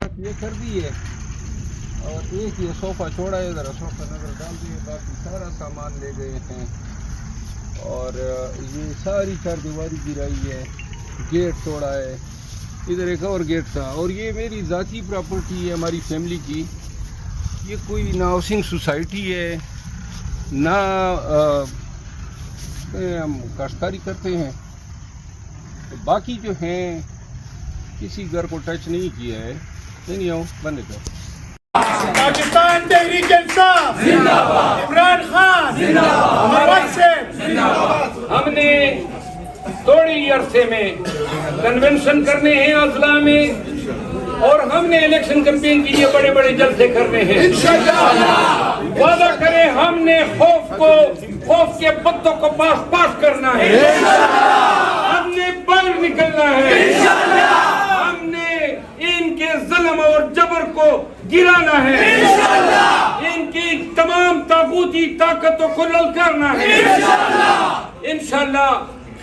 یہ کر دی ہے اور ایک یہ صوفہ چھوڑا ہے، ذرا صوفہ نظر ڈال دیے، باقی سارا سامان لے گئے ہیں اور یہ ساری چار دیواری گرائی ہے، گیٹ توڑا ہے، ادھر ایک اور گیٹ تھا. اور یہ میری ذاتی پراپرٹی ہے ہماری فیملی کی. یہ کوئی نہ ہاؤسنگ سوسائٹی ہے نہ ہم کاشتکاری کرتے ہیں. باقی جو ہیں کسی گھر کو ٹچ نہیں کیا ہے. نہیں آؤ بند کرو. پاکستان تحریک انصاف زندہ باد، عمران خان زندہ باد. ہم نے تھوڑی عرصے میں کنونشن کرنے ہیں اضلاع میں اور ہم نے الیکشن کمپین کے لیے بڑے بڑے جلسے کرنے ہیں انشاءاللہ. وعدہ کریں ہم نے خوف کے پتوں کو پاس کرنا ہے، ہم نے باہر نکلنا ہے، ہم نے ان کے ظلم اور جبر کو گرانا ہے، ان کی تمام طاغوتی طاقتوں کو للکارنا ہے انشاءاللہ.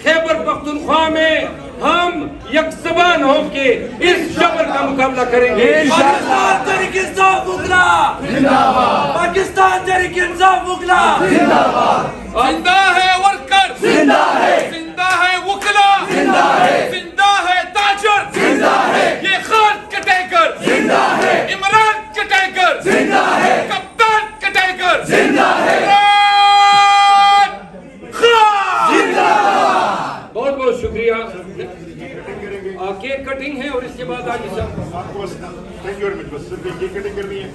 خیبر پختونخوا میں ہم یک زبان ہو کے اس جبر کا مقابلہ کریں گے. پاکستان تحریک انصاف وکلا زندہ باد، پاکستان تحریک انصاف وکلا زندہ باد. زندہ ہے ورکر، زندہ ہے، زندہ ہے وکلا، زندہ ہے، زندہ ہے تاجر، زندہ ہے، یہ خان کٹیکر زندہ ہے، عمران کٹیکر، زندہ ہے، کپتان کٹیکر، زندہ ہے، عمران خان. زندہ بہت بہت شکریہ. کیک کٹنگ ہے اور اس کے بعد آگے سب تھینک یو ویری مچ. بس صرف ایک کٹنگ کرنی ہے.